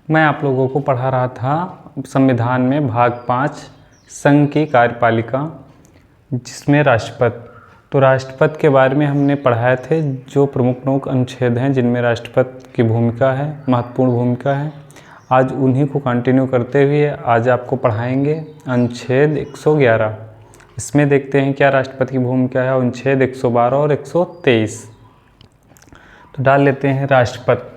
मैं आप लोगों को पढ़ा रहा था संविधान में भाग 5 संघ की कार्यपालिका, जिसमें राष्ट्रपति। तो राष्ट्रपति के बारे में हमने पढ़ाए थे, जो प्रमुख अनुच्छेद हैं जिनमें राष्ट्रपति की भूमिका है, महत्वपूर्ण भूमिका है। आज उन्हीं को कंटिन्यू करते हुए आज आपको पढ़ाएंगे अनुच्छेद 111। इसमें देखते हैं क्या राष्ट्रपति की भूमिका है, अनुच्छेद 112 और 123। तो डाल लेते हैं राष्ट्रपति।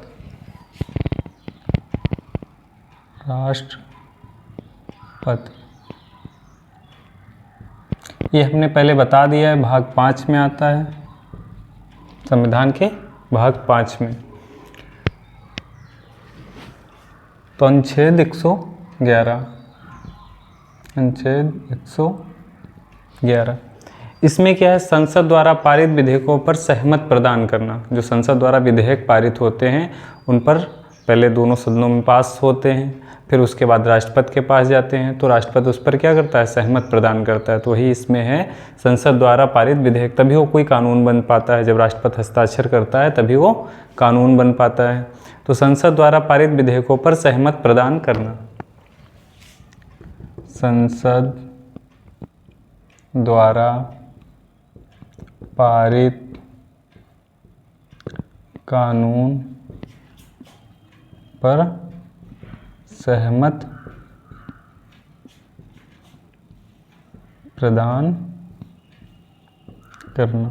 ये हमने पहले बता दिया है, भाग 5 में आता है, संविधान के भाग 5 में। तो अनुच्छेद 111, अनुच्छेद 111 इसमें क्या है, संसद द्वारा पारित विधेयकों पर सहमत प्रदान करना। जो संसद द्वारा विधेयक पारित होते हैं उन पर पहले दोनों सदनों में पास होते हैं, फिर उसके बाद राष्ट्रपति के पास जाते हैं, तो राष्ट्रपति उस पर क्या करता है, सहमत प्रदान करता है। तो वही इसमें है, संसद द्वारा पारित विधेयक, तभी वो कोई कानून बन पाता है। जब राष्ट्रपति हस्ताक्षर करता है तभी वो कानून बन पाता है। तो संसद द्वारा पारित विधेयकों पर सहमत प्रदान करना। संसद द्वारा पारित कानून पर सहमत प्रदान करना।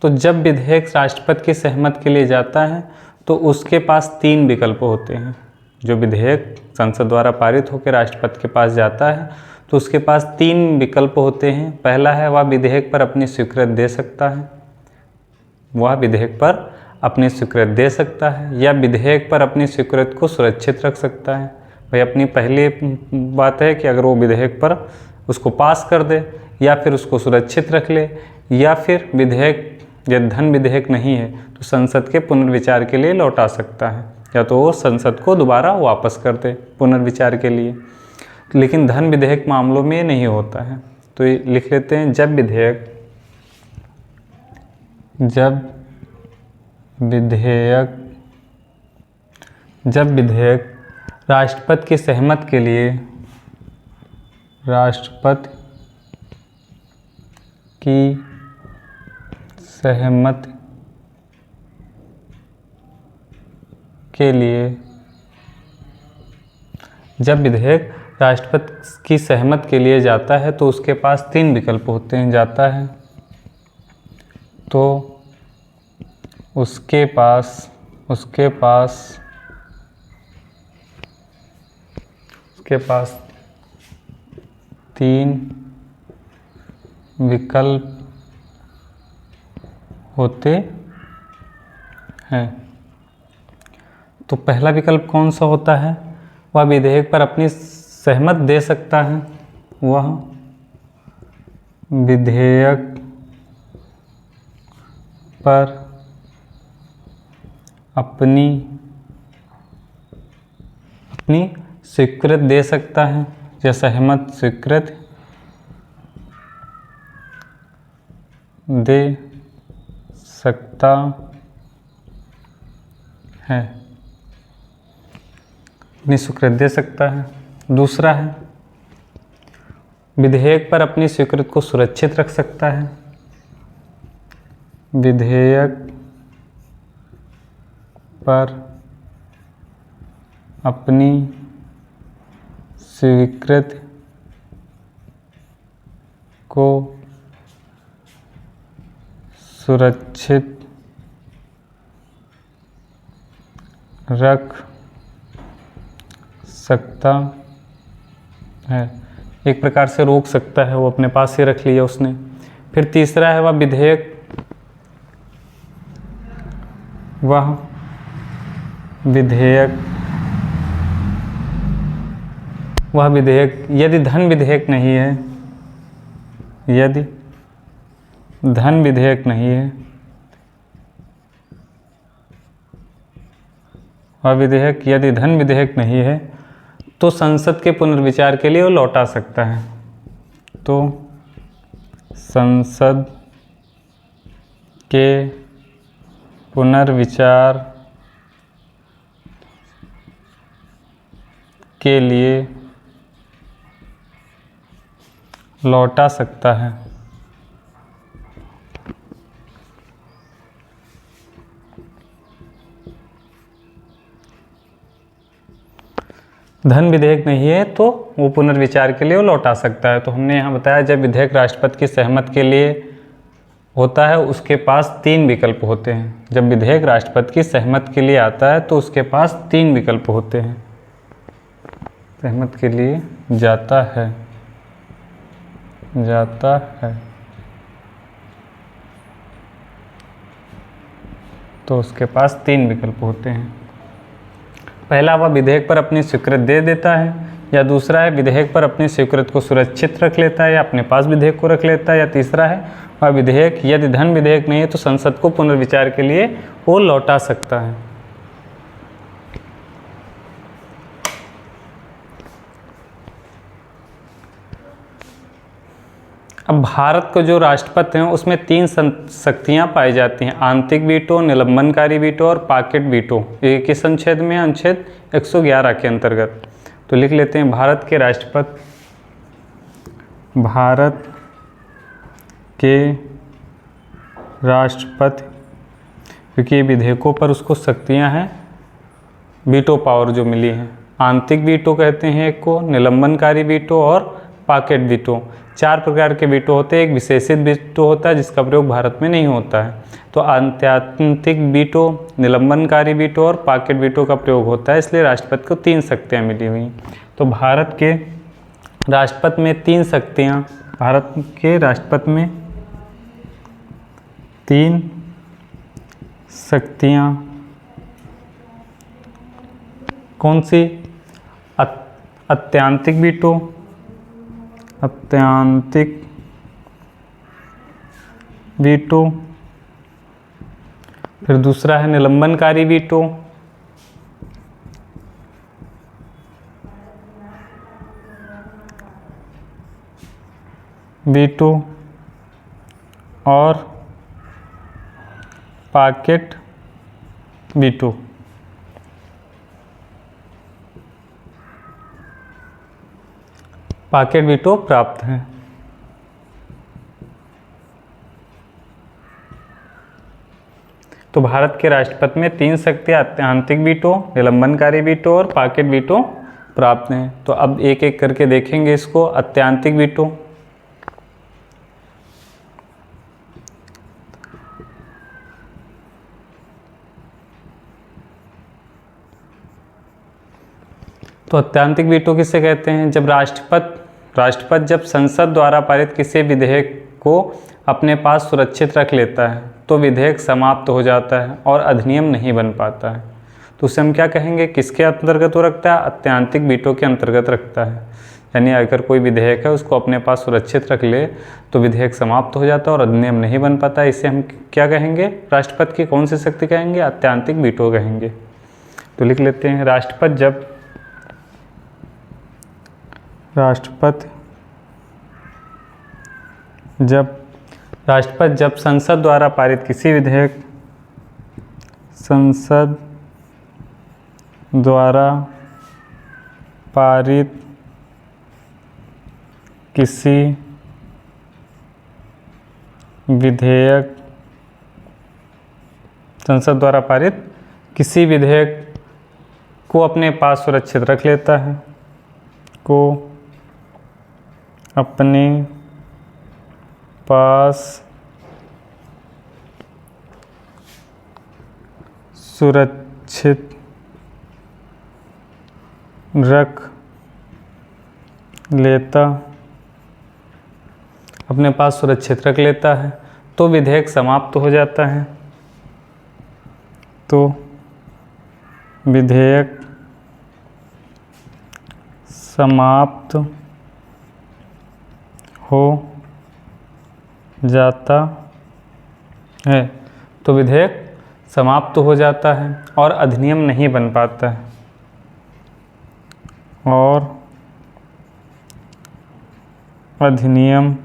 तो जब विधेयक राष्ट्रपति की सहमति के लिए जाता है तो उसके पास 3 विकल्प होते हैं। जो विधेयक संसद द्वारा पारित होकर राष्ट्रपति के पास जाता है तो उसके पास 3 विकल्प होते हैं। पहला है, वह विधेयक पर अपनी स्वीकृति दे सकता है, वह विधेयक पर अपनी स्वीकृति दे सकता है, या विधेयक पर अपनी स्वीकृति को सुरक्षित रख सकता है। भाई अपनी पहली बात है कि अगर वो विधेयक पर उसको पास कर दे, या फिर उसको सुरक्षित रख ले, या फिर विधेयक यदि धन विधेयक नहीं है तो संसद के पुनर्विचार के लिए लौटा सकता है, या तो वो संसद को दोबारा वापस कर दे पुनर्विचार के लिए। लेकिन धन विधेयक मामलों में नहीं होता है। तो ये लिख लेते हैं, जब विधेयक राष्ट्रपति की सहमति के लिए, राष्ट्रपति की सहमति के लिए, जब विधेयक राष्ट्रपति की सहमति के लिए जाता है तो उसके पास 3 विकल्प होते हैं। जाता है तो उसके पास 3 विकल्प होते हैं। तो पहला विकल्प कौन सा होता है, वह विधेयक पर अपनी सहमति दे सकता है, वह विधेयक पर अपनी स्वीकृति दे सकता है, या सहमत स्वीकृति दे सकता है, अपनी स्वीकृति दे सकता है। दूसरा है, विधेयक पर अपनी स्वीकृति को सुरक्षित रख सकता है, विधेयक पर अपनी स्वीकृति को सुरक्षित रख सकता है। एक प्रकार से रोक सकता है, वो अपने पास ही रख लिया उसने। फिर तीसरा है, वह विधेयक यदि धन विधेयक नहीं है, यदि धन विधेयक नहीं है, वह विधेयक यदि धन विधेयक नहीं है तो संसद के पुनर्विचार के लिए वो लौटा सकता है। तो संसद के पुनर्विचार के लिए लौटा सकता है। धन विधेयक नहीं है तो वो पुनर्विचार के लिए वो लौटा सकता है। तो हमने यहाँ बताया जब विधेयक राष्ट्रपति की सहमति के लिए होता है उसके पास 3 विकल्प होते हैं। जब विधेयक राष्ट्रपति की सहमति के लिए आता है तो उसके पास 3 विकल्प होते हैं। सहमति के लिए जाता है तो उसके पास 3 विकल्प होते हैं। पहला, वह विधेयक पर अपनी स्वीकृति दे देता है, या दूसरा है विधेयक पर अपनी स्वीकृति को सुरक्षित रख लेता है या अपने पास विधेयक को रख लेता है, या तीसरा है वह विधेयक यदि धन विधेयक नहीं है तो संसद को पुनर्विचार के लिए वो लौटा सकता है। अब भारत को जो राष्ट्रपति हैं उसमें 3 शक्तियाँ पाई जाती हैं, आंतरिक वीटो, निलंबनकारी वीटो और पॉकेट वीटो। ये किस अनुच्छेद में? अनुच्छेद 111 के अंतर्गत। तो लिख लेते हैं भारत के राष्ट्रपति, क्योंकि विधेयकों पर उसको शक्तियाँ हैं, वीटो पावर जो मिली है। आंतरिक वीटो कहते हैं एक को, निलंबनकारी वीटो और पॉकेट वीटो। 4 प्रकार के वीटो होते हैं। एक विशेषित वीटो होता है जिसका प्रयोग भारत में नहीं होता है। तो आंतरिक वीटो, निलंबनकारी वीटो और पॉकेट वीटो का प्रयोग होता है, इसलिए राष्ट्रपति को 3 शक्तियाँ मिली हुई। तो भारत के राष्ट्रपति में 3 शक्तियाँ, भारत के राष्ट्रपति में 3 शक्तियाँ कौन सी? अत्यांतिक वीटो, फिर दूसरा है निलंबनकारी वीटो, और पॉकेट वीटो। पॉकेट वीटो प्राप्त हैं। तो भारत के राष्ट्रपति में 3 शक्तियाँ, आंतरिक वीटो, निलंबनकारी वीटो और पॉकेट वीटो प्राप्त हैं। तो अब एक एक करके देखेंगे इसको। अत्यांतिक वीटो, तो अत्यांतिक वीटो किसे कहते हैं? जब राष्ट्रपति जब संसद द्वारा पारित किसी विधेयक को अपने पास सुरक्षित रख लेता है तो विधेयक समाप्त हो जाता है और अधिनियम नहीं बन पाता है। तो उसे हम क्या कहेंगे? किसके अंतर्गत वो रखता है? अत्यांतिक वीटो के अंतर्गत रखता है। यानी अगर कोई विधेयक है उसको अपने पास सुरक्षित रख ले तो विधेयक समाप्त हो जाता है और अधिनियम नहीं बन पाता है। इसे हम क्या कहेंगे? राष्ट्रपति की कौन सी शक्ति कहेंगे? अत्यांतिक वीटो कहेंगे। तो लिख लेते हैं राष्ट्रपति जब संसद द्वारा पारित किसी विधेयक को अपने पास सुरक्षित रख लेता है, अपने पास सुरक्षित रख लेता है तो विधेयक समाप्त हो जाता है। तो विधेयक समाप्त हो जाता है। तो विधेयक समाप्त हो जाता है और अधिनियम नहीं बन पाता है। और अधिनियम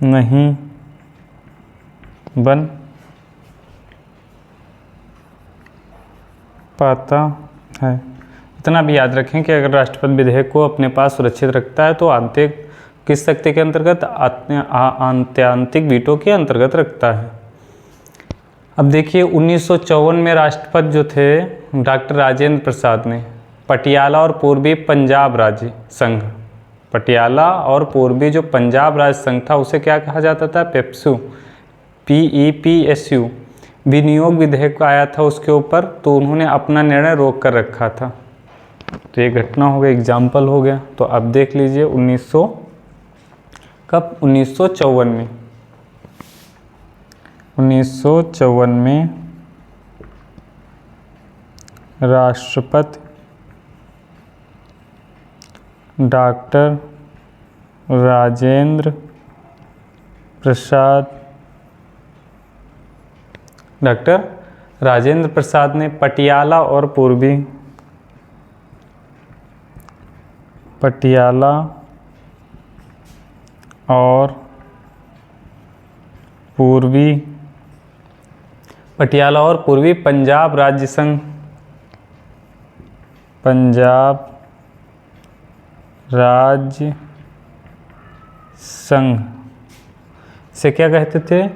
नहीं बन पाता है। इतना भी याद रखें कि अगर राष्ट्रपति विधेयक को अपने पास सुरक्षित रखता है तो आंतरिक किस शक्ति के अंतर्गत, आत्यांतिक वीटो के अंतर्गत रखता है। अब देखिए 1954 में राष्ट्रपति जो थे डॉक्टर राजेंद्र प्रसाद ने पटियाला और पूर्वी पंजाब राज्य संघ, पटियाला और पूर्वी जो पंजाब राज्य संघ था उसे क्या कहा जाता था, पेप्सू, PEPSU, विनियोग विधेयक आया था उसके ऊपर, तो उन्होंने अपना निर्णय रोक कर रखा था। तो ये घटना हो गई, एग्जाम्पल हो गया। तो अब देख लीजिए 1954 में 1954 में राष्ट्रपति डॉक्टर राजेंद्र प्रसाद ने पटियाला और पूर्वी पंजाब राज्य संघ, पंजाब राज्य संघ से क्या कहते थे,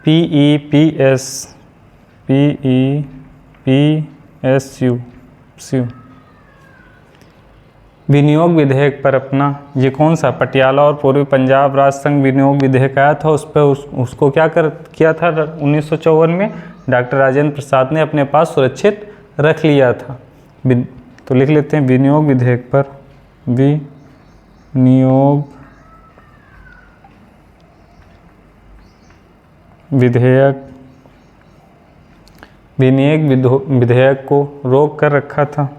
PEPSU विनियोग विधेयक पर अपना, ये कौन सा, पटियाला और पूर्वी पंजाब राज्य संघ विनियोग विधेयक आया था, उस पर उसको क्या किया था 1954 में डॉक्टर राजेंद्र प्रसाद ने अपने पास सुरक्षित रख लिया था। तो लिख लेते हैं विनियोग विधेयक पर, विनियोग विधेयक को रोक कर रखा था।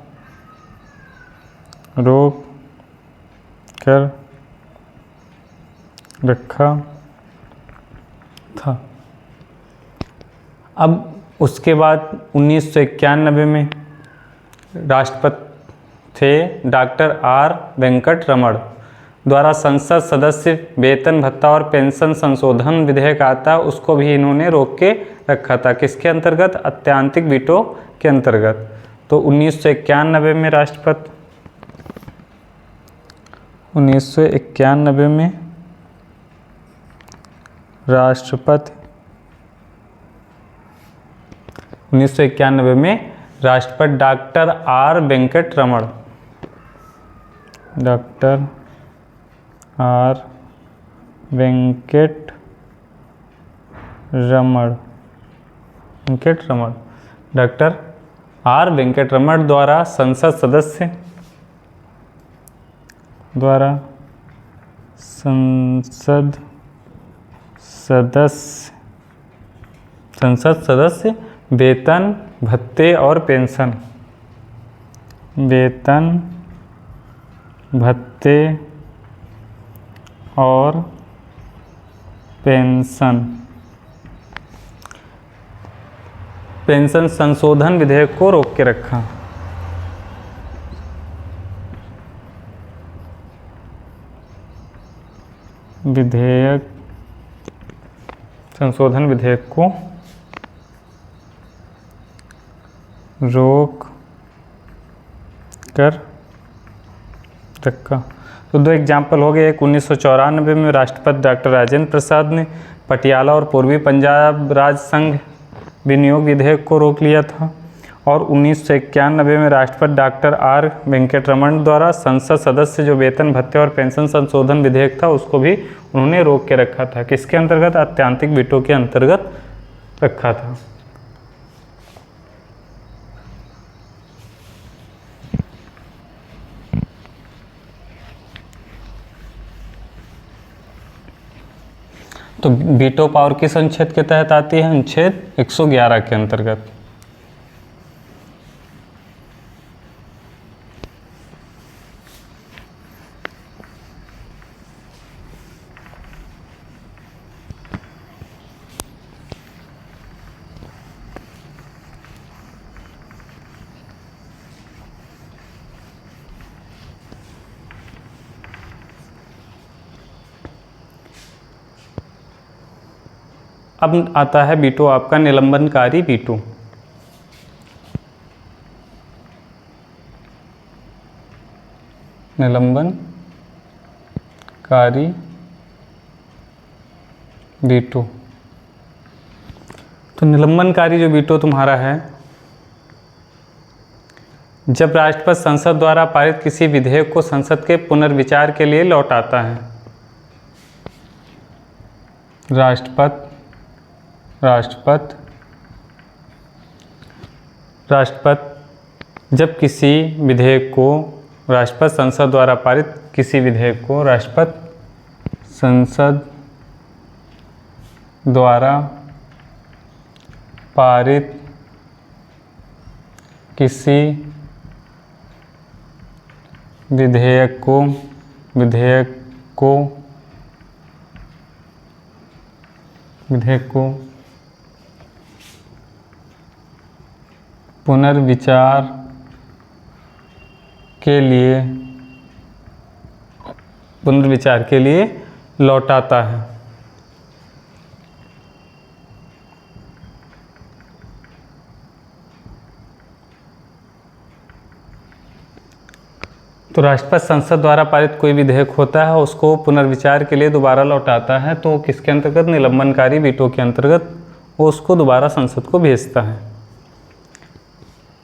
अब उसके बाद 1991 में राष्ट्रपति थे डॉक्टर R वेंकट रमण द्वारा संसद सदस्य वेतन भत्ता और पेंशन संशोधन विधेयक आता है, उसको भी इन्होंने रोक के रखा था। किसके अंतर्गत, आत्यांतिक वीटो के अंतर्गत। तो 1991 में राष्ट्रपति 1991 में राष्ट्रपति डॉक्टर R वेंकट रमण डॉक्टर R वेंकट रमण द्वारा संसद सदस्य वेतन भत्ते और पेंशन, पेंशन संशोधन विधेयक को रोक के रखा। संशोधन विधेयक को रोक कर रखा। तो दो एग्जाम्पल हो गए, एक 1994 में राष्ट्रपति डॉक्टर राजेंद्र प्रसाद ने पटियाला और पूर्वी पंजाब राज्य संघ विनियोग विधेयक को रोक लिया था, और 1991 में राष्ट्रपति डॉक्टर R वेंकट रमण द्वारा संसद सदस्य जो वेतन भत्ते और पेंशन संशोधन विधेयक था उसको भी उन्होंने रोक के रखा था। किसके अंतर्गत, आत्यांतिक वीटो के अंतर्गत रखा था। तो वीटो पावर किस अनुच्छेद के तहत आती है, अनुच्छेद 111 के अंतर्गत। अब आता है वीटो आपका निलंबनकारी वीटो। निलंबनकारी वीटो। तो निलंबनकारी जो वीटो तुम्हारा है, जब राष्ट्रपति संसद द्वारा पारित किसी विधेयक को संसद के पुनर्विचार के लिए लौटाता है। राष्ट्रपति जब किसी विधेयक को राष्ट्रपति संसद द्वारा पारित किसी विधेयक को राष्ट्रपति संसद द्वारा पारित किसी विधेयक को पुनर्विचार के लिए लौटाता है। तो राष्ट्रपति संसद द्वारा पारित कोई विधेयक होता है, उसको पुनर्विचार के लिए दोबारा लौटाता है, तो किसके अंतर्गत? निलंबनकारी वीटो के अंतर्गत वो उसको दोबारा संसद को भेजता है।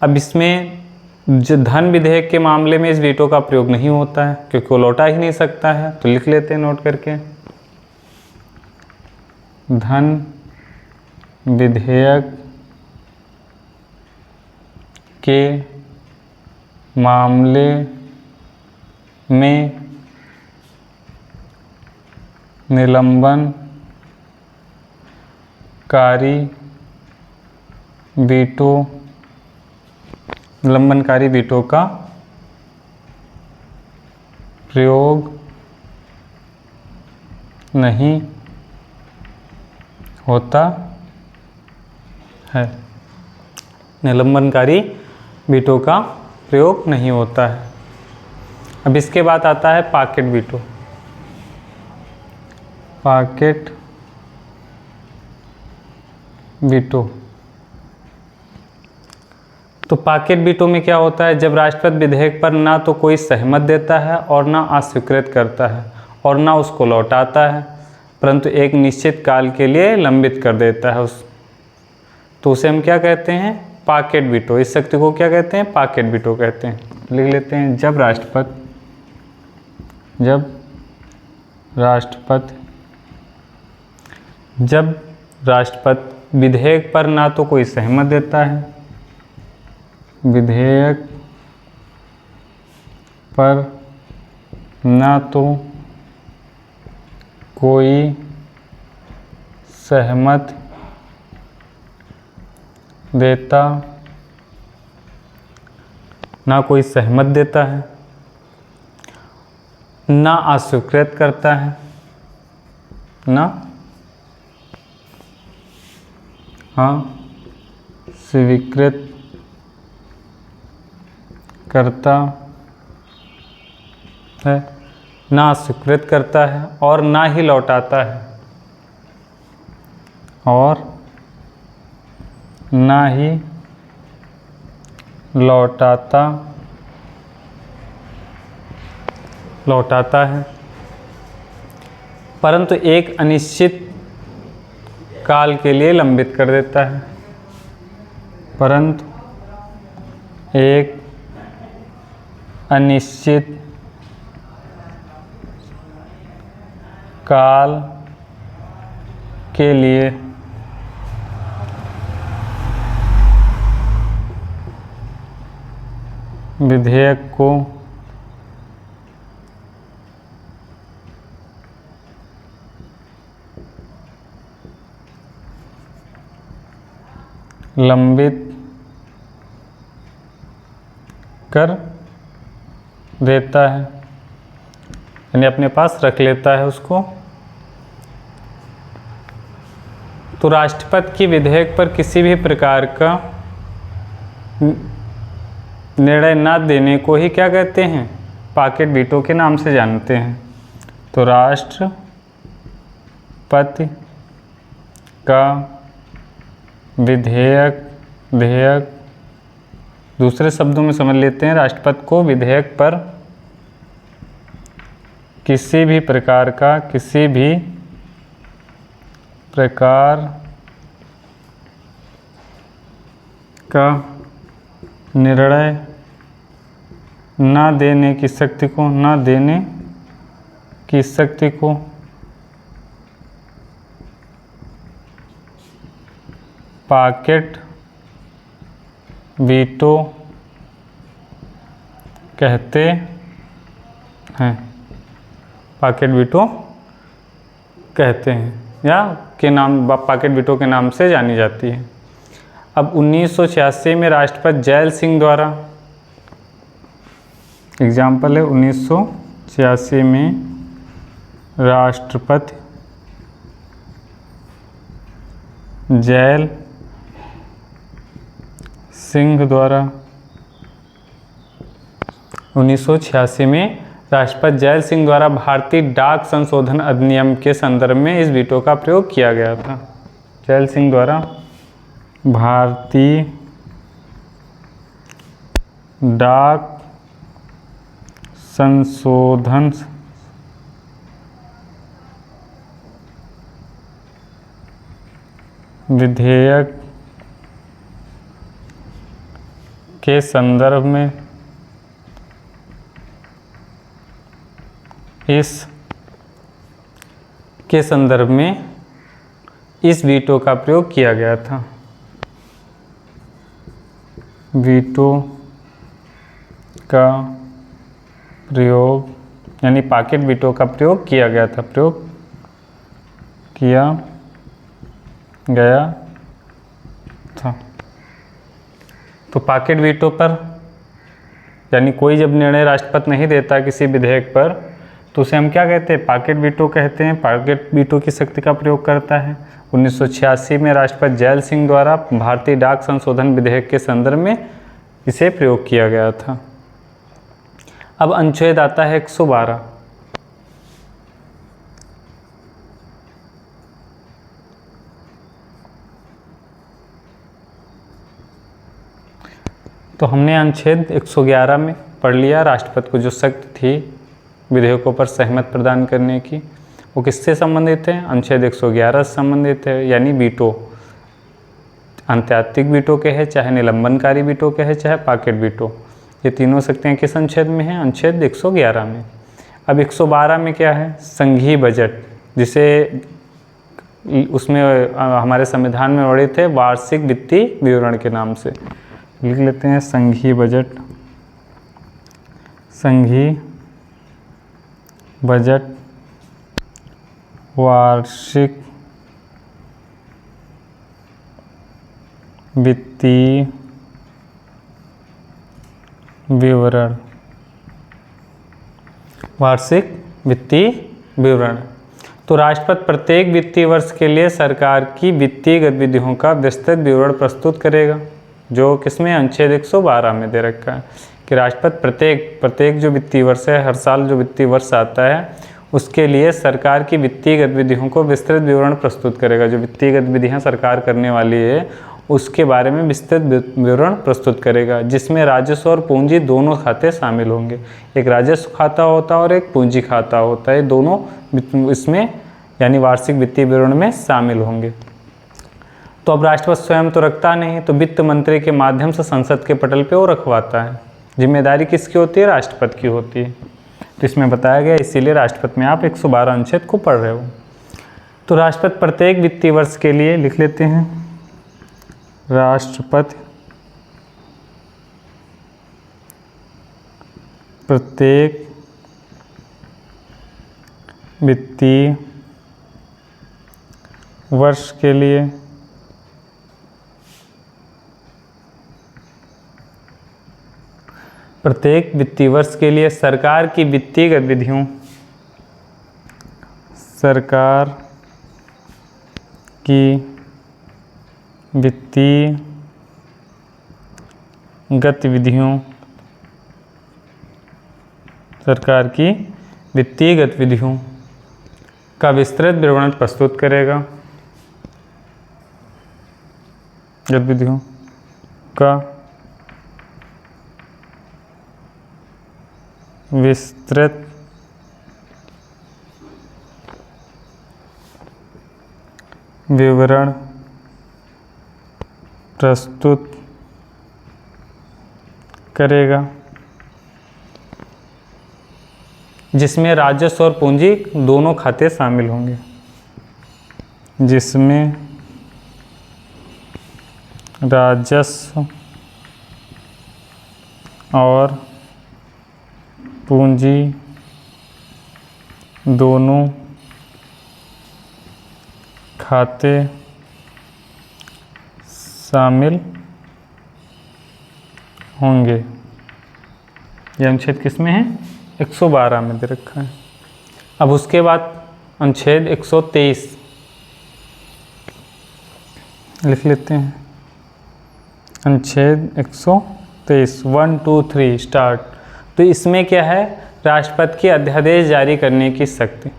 अब इसमें जो धन विधेयक के मामले में इस वीटो का प्रयोग नहीं होता है, क्योंकि वो लौटा ही नहीं सकता है। तो लिख लेते हैं नोट करके, धन विधेयक के मामले में निलंबनकारी वीटो का प्रयोग नहीं होता है। निलंबनकारी वीटो का प्रयोग नहीं होता है। अब इसके बाद आता है पॉकेट वीटो। तो पॉकेट वीटो में क्या होता है? जब राष्ट्रपति विधेयक पर ना तो कोई सहमत देता है और ना अस्वीकृत करता है और ना उसको लौटाता है, परंतु एक निश्चित काल के लिए लंबित कर देता है तो उसे हम क्या कहते हैं? Pocket veto. इस शक्ति को क्या कहते हैं? पॉकेट वीटो कहते हैं। लिख लेते हैं, जब राष्ट्रपति विधेयक पर ना तो कोई सहमत देता है, विधेयक पर ना तो कोई सहमत देता है, ना अस्वीकृत करता है, स्वीकृत करता है, ना अस्वीकृत करता है और ना ही लौटाता है, लौटाता है, परंतु एक अनिश्चित काल के लिए लंबित कर देता है, परंतु एक अनिश्चित काल के लिए विधेयक को लंबित कर देता है, यानी अपने पास रख लेता है उसको। तो राष्ट्रपति की विधेयक पर किसी भी प्रकार का निर्णय न देने को ही क्या कहते हैं? पॉकेट वीटो के नाम से जानते हैं। तो राष्ट्रपति का विधेयक दूसरे शब्दों में समझ लेते हैं, राष्ट्रपति को विधेयक पर किसी भी प्रकार का निर्णय न देने की शक्ति को पॉकेट वीटो कहते हैं। पॉकेट वीटो कहते हैं या के नाम पॉकेट वीटो के नाम से जानी जाती है। अब 1986 में राष्ट्रपति जैल सिंह द्वारा, एग्जाम्पल है 1986 में राष्ट्रपति जैल सिंह द्वारा 1986 में राष्ट्रपति जैल सिंह द्वारा भारतीय डाक संशोधन अधिनियम के संदर्भ में इस वीटो का प्रयोग किया गया था। जैल सिंह द्वारा भारतीय डाक संशोधन विधेयक के संदर्भ में इस वीटो का प्रयोग किया गया था। वीटो का प्रयोग यानी पॉकेट वीटो का प्रयोग किया गया था, तो पॉकेट वीटो पर यानी कोई जब निर्णय राष्ट्रपति नहीं देता किसी विधेयक पर तो उसे हम क्या कहते हैं, पॉकेट वीटो कहते हैं। पॉकेट वीटो की शक्ति का प्रयोग करता है। 1986 में राष्ट्रपति जैल सिंह द्वारा भारतीय डाक संशोधन विधेयक के संदर्भ में इसे प्रयोग किया गया था। अब अनुच्छेद आता है 112। तो हमने अनुच्छेद 111 में पढ़ लिया, राष्ट्रपति को जो शक्ति थी विधेयकों पर सहमति प्रदान करने की, वो किससे संबंधित है, अनुच्छेद 111 से संबंधित है। यानी वीटो अंत्यात्विक वीटो के है, चाहे निलंबनकारी वीटो के है, चाहे पॉकेट वीटो, ये तीनों शक्तियाँ किस अनुच्छेद में हैं, अनुच्छेद 111 में। अब 112 में क्या है, संघीय बजट, जिसे उसमें हमारे संविधान में वर्णित है वार्षिक वित्तीय विवरण के नाम से, लिख लेते हैं संघीय बजट। संघीय बजट वार्षिक वित्तीय विवरण, वार्षिक वित्तीय विवरण। तो राष्ट्रपति प्रत्येक वित्तीय वर्ष के लिए सरकार की वित्तीय गतिविधियों का विस्तृत विवरण प्रस्तुत करेगा, जो किसमें अनुच्छेद 112 में दे रखा है कि राष्ट्रपति प्रत्येक जो वित्तीय वर्ष है, हर साल जो वित्तीय वर्ष आता है उसके लिए सरकार की वित्तीय गतिविधियों को विस्तृत विवरण प्रस्तुत करेगा। जो वित्तीय गतिविधियां सरकार करने वाली है उसके बारे में विस्तृत विवरण प्रस्तुत करेगा, जिसमें राजस्व और पूंजी दोनों खाते शामिल होंगे। एक राजस्व खाता होता है और एक पूंजी खाता होता है, दोनों इसमें यानी वार्षिक वित्तीय विवरण में शामिल होंगे। तो अब राष्ट्रपति स्वयं तो रखता नहीं, तो वित्त मंत्री के माध्यम से संसद के पटल पे वो रखवाता है। जिम्मेदारी किसकी होती है, राष्ट्रपति की होती है। तो इसमें बताया गया, इसीलिए राष्ट्रपति में आप 112 अनुच्छेद को पढ़ रहे हो। तो राष्ट्रपति प्रत्येक वित्तीय वर्ष के लिए लिख लेते हैं, राष्ट्रपति प्रत्येक वित्तीय वर्ष के लिए सरकार की वित्तीय गतिविधियों, सरकार की वित्तीय गतिविधियों, सरकार की वित्तीय गतिविधियों का विस्तृत विवरण प्रस्तुत करेगा। गतिविधियों का विस्तृत विवरण प्रस्तुत करेगा, जिसमें राजस्व और पूंजी दोनों खाते शामिल होंगे, जिसमें राजस्व और पूंजी दोनों खाते शामिल होंगे। यह अनुच्छेद किस में है? 112 में दे रखा है। अब उसके बाद अनुच्छेद 123 लिख लेते हैं। अनुच्छेद 123 1 2 3 स्टार्ट। तो इसमें क्या है? राष्ट्रपति की अध्यादेश जारी करने की शक्ति।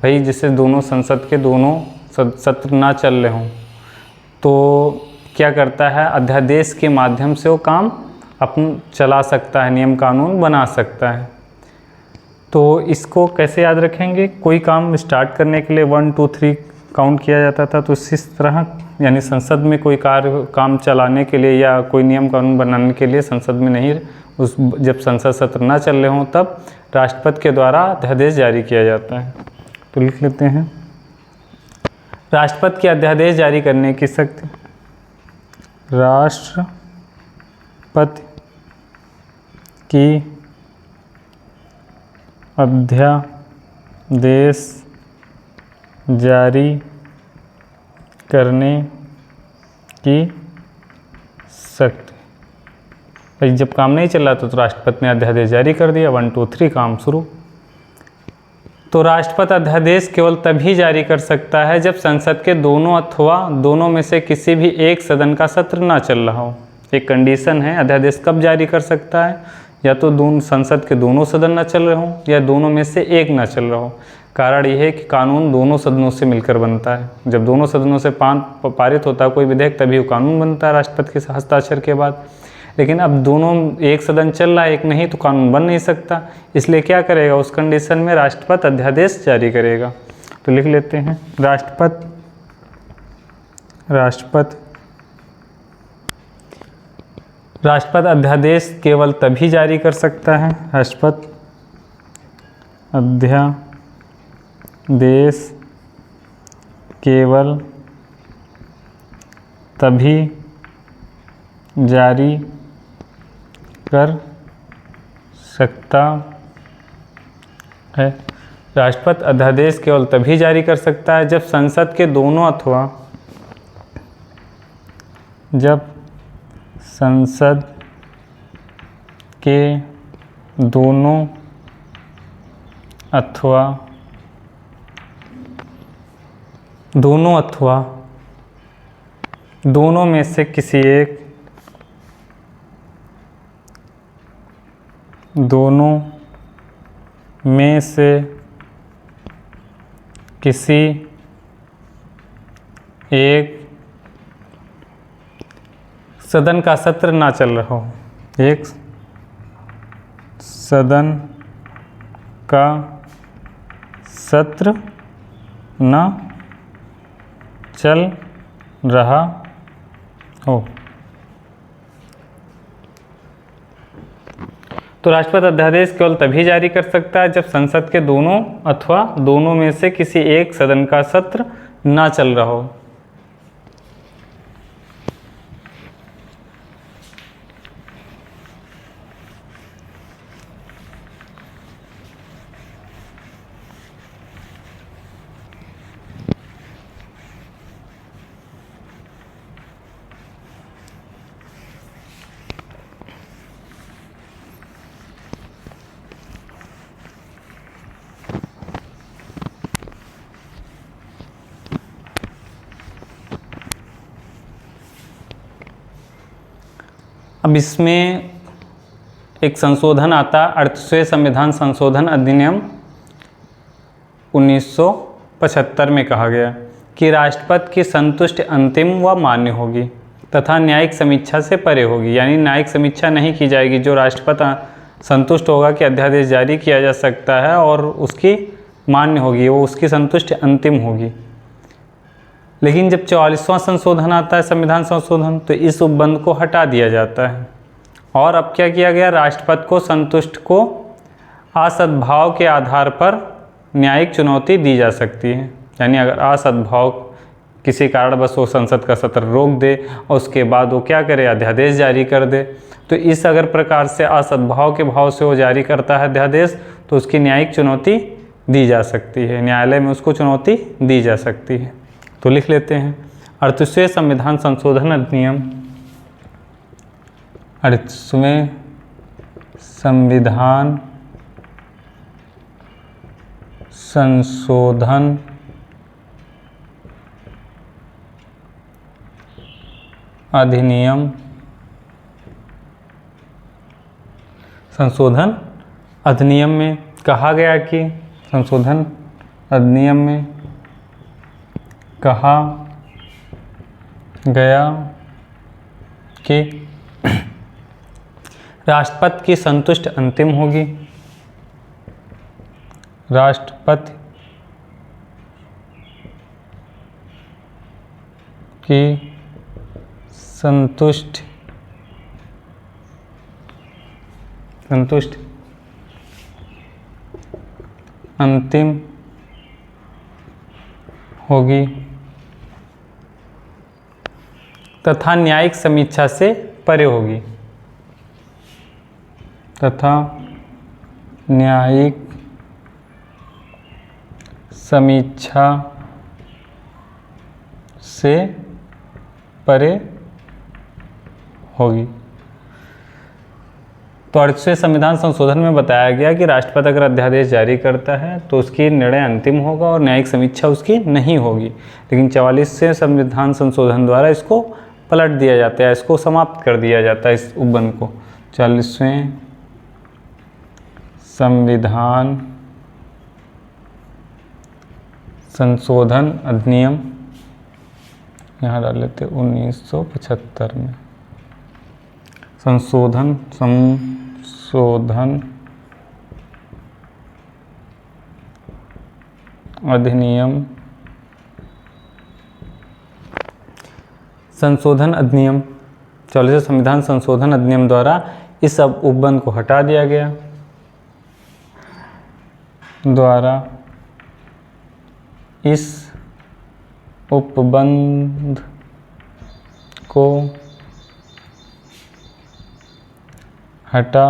भाई जिससे दोनों संसद के दोनों सत्र ना चल रहे हों तो क्या करता है? अध्यादेश के माध्यम से वो काम अपन चला सकता है, नियम कानून बना सकता है। तो इसको कैसे याद रखेंगे? कोई काम स्टार्ट करने के लिए 1 2 3 काउंट किया जाता था, तो इस तरह यानी संसद में कोई काम चलाने के लिए या कोई नियम कानून बनाने के लिए संसद में नहीं, जब संसद सत्र ना चल रहे हों तब राष्ट्रपति के द्वारा अध्यादेश जारी किया जाता है। तो लिख लेते हैं, राष्ट्रपति की अध्यादेश जारी करने की शक्ति। राष्ट्रपति की अध्यादेश जारी करने की शक्ति। भाई जब काम नहीं चल रहा तो राष्ट्रपति ने अध्यादेश जारी कर दिया, 1 2 3 काम शुरू। तो राष्ट्रपति अध्यादेश केवल तभी जारी कर सकता है जब संसद के दोनों अथवा दोनों में से किसी भी एक सदन का सत्र ना चल रहा हो। एक कंडीशन है, अध्यादेश कब जारी कर सकता है? या तो दोनों संसद के दोनों सदन ना चल रहे हों या दोनों में से एक ना चल रहा हो। कारण यह है कि कानून दोनों सदनों से मिलकर बनता है। जब दोनों सदनों से पारित होता है कोई विधेयक तभी वो कानून बनता है राष्ट्रपति के हस्ताक्षर के बाद। लेकिन अब दोनों एक सदन चल रहा है एक नहीं, तो कानून बन नहीं सकता। इसलिए क्या करेगा? उस कंडीशन में राष्ट्रपति अध्यादेश जारी करेगा। तो लिख लेते हैं, राष्ट्रपति अध्यादेश केवल तभी जारी कर सकता है, राष्ट्रपति अध्यादेश केवल तभी जारी कर सकता है, राष्ट्रपति अध्यादेश केवल तभी जारी कर सकता है जब संसद के दोनों अथवा दोनों में से किसी एक सदन का सत्र ना चल रहा हो, एक सदन का सत्र ना चल रहा हो, तो राष्ट्रपति अध्यादेश केवल तभी जारी कर सकता है जब संसद के दोनों अथवा दोनों में से किसी एक सदन का सत्र ना चल रहा हो। अब इसमें एक संशोधन आता, 38वें संविधान संशोधन अधिनियम 1975 में कहा गया कि राष्ट्रपति की संतुष्टि अंतिम व मान्य होगी। तथा न्यायिक समीक्षा से परे होगी, यानी न्यायिक समीक्षा नहीं की जाएगी। जो राष्ट्रपति संतुष्ट होगा कि अध्यादेश जारी किया जा सकता है और उसकी मान्य होगी, वो उसकी संतुष्टि अंतिम होगी। लेकिन जब 44वां संशोधन आता है, संविधान संशोधन, तो इस उपबंध को हटा दिया जाता है और अब क्या किया गया, राष्ट्रपति को संतुष्ट को असद्भाव के आधार पर न्यायिक चुनौती दी जा सकती है। यानी अगर असद्भाव किसी कारणवश वो संसद का सत्र रोक दे और उसके बाद वो क्या करे, अध्यादेश जारी कर दे, तो इस अगर प्रकार से असद्भाव के भाव से वो जारी करता है अध्यादेश, तो उसकी न्यायिक चुनौती दी जा सकती है, न्यायालय में उसको चुनौती दी जा सकती है। तो लिख लेते हैं 38वें संविधान संशोधन अधिनियम, 38वें संविधान संशोधन अधिनियम, संशोधन अधिनियम में कहा गया कि संशोधन अधिनियम में कहा गया कि राष्ट्रपति की संतुष्टि अंतिम होगी, राष्ट्रपति की संतुष्टि अंतिम होगी तथा न्यायिक समीक्षा से परे होगी, तथा न्यायिक समीक्षा से परे होगी। तो 38वें संविधान संशोधन में बताया गया कि राष्ट्रपति अगर अध्यादेश जारी करता है तो उसकी निर्णय अंतिम होगा और न्यायिक समीक्षा उसकी नहीं होगी। लेकिन 44वें संविधान संशोधन द्वारा इसको पलट दिया जाता है, इसको समाप्त कर दिया जाता है, इस उपबंध को। 44वें संविधान संशोधन अधिनियम, यहाँ डाल लेते 1975 में, संशोधन अधिनियम, संशोधन अधिनियम 44वें संविधान संशोधन अधिनियम द्वारा इस अब उपबंध को हटा दिया गया, द्वारा इस उपबंध को हटा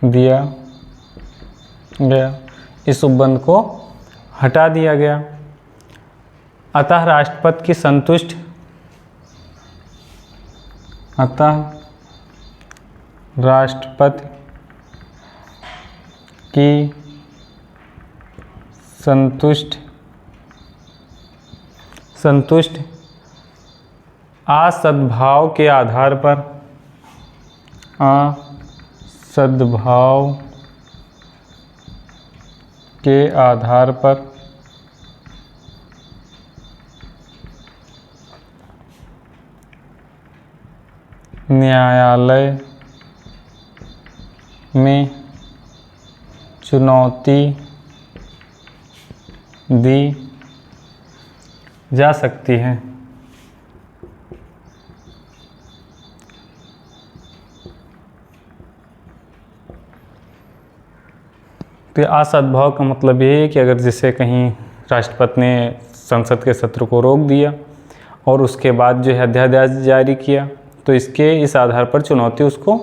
दिया गया, इस उपबंध को हटा दिया गया। अतः राष्ट्रपति की संतुष्टि, अतः राष्ट्रपति की संतुष्टि असद्भाव के आधार पर, असद्भाव के आधार पर न्यायालय में चुनौती दी जा सकती है। तो असद्भाव का मतलब ये है कि अगर जैसे कहीं राष्ट्रपति ने संसद के सत्र को रोक दिया और उसके बाद जो है अध्यादेश जारी किया, तो इस आधार पर चुनौती उसको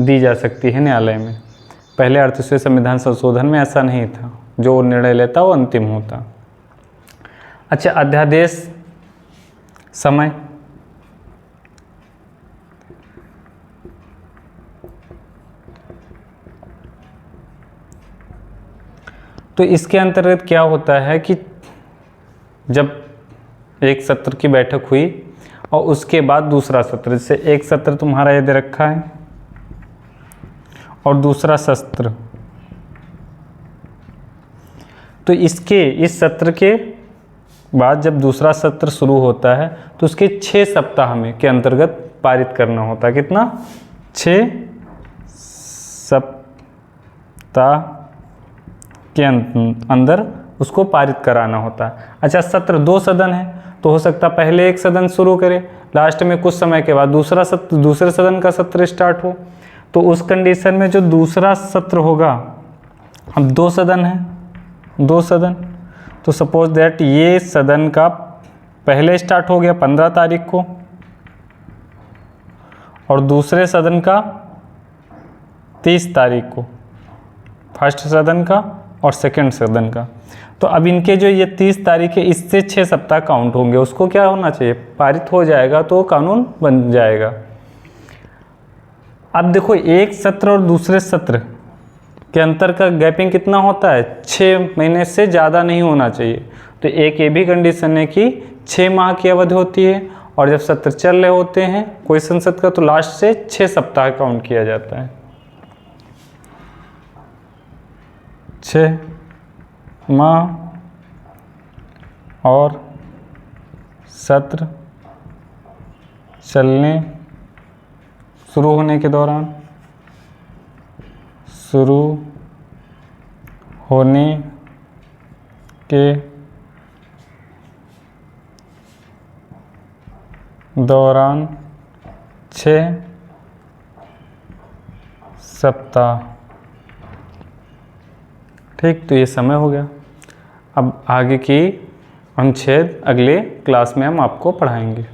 दी जा सकती है न्यायालय में। पहले 38वें संविधान संशोधन में ऐसा नहीं था, जो निर्णय लेता वो अंतिम होता। अच्छा, अध्यादेश समय, तो इसके अंतर्गत क्या होता है कि जब एक सत्र की बैठक हुई और उसके बाद दूसरा सत्र, जैसे एक सत्र तुम्हारा ये दे रखा है और दूसरा सत्र, तो इस सत्र के बाद जब दूसरा सत्र शुरू होता है तो उसके 6 सप्ताह में के अंतर्गत पारित करना होता है। कितना? 6 सप्ताह के अंदर उसको पारित कराना होता है। अच्छा, सत्र 2 सदन है तो हो सकता है पहले एक सदन शुरू करे, लास्ट में कुछ समय के बाद दूसरे सदन का सत्र स्टार्ट हो। तो उस कंडीशन में जो दूसरा सत्र होगा, अब 2 सदन है, 2 सदन, तो सपोज दैट ये सदन का पहले स्टार्ट हो गया 15 तारीख को और दूसरे सदन का 30 तारीख को, फर्स्ट सदन का और सेकंड सदन का। तो अब इनके जो ये 30 तारीख है इससे 6 सप्ताह काउंट होंगे, उसको क्या होना चाहिए? पारित हो जाएगा तो कानून बन जाएगा। अब देखो, एक सत्र और दूसरे सत्र के अंतर का गैपिंग कितना होता है? 6 महीने से ज़्यादा नहीं होना चाहिए। तो एक ये भी कंडीशन है कि 6 माह की अवधि होती है और जब सत्र चल रहे होते हैं कोई संसद का तो लास्ट से 6 सप्ताह काउंट किया जाता है। 6 माह और सत्र चलने शुरू होने के दौरान, शुरू होने के दौरान 6 सप्ताह। ठीक, तो ये समय हो गया। अब आगे की अनुच्छेद अगले क्लास में हम आपको पढ़ाएंगे।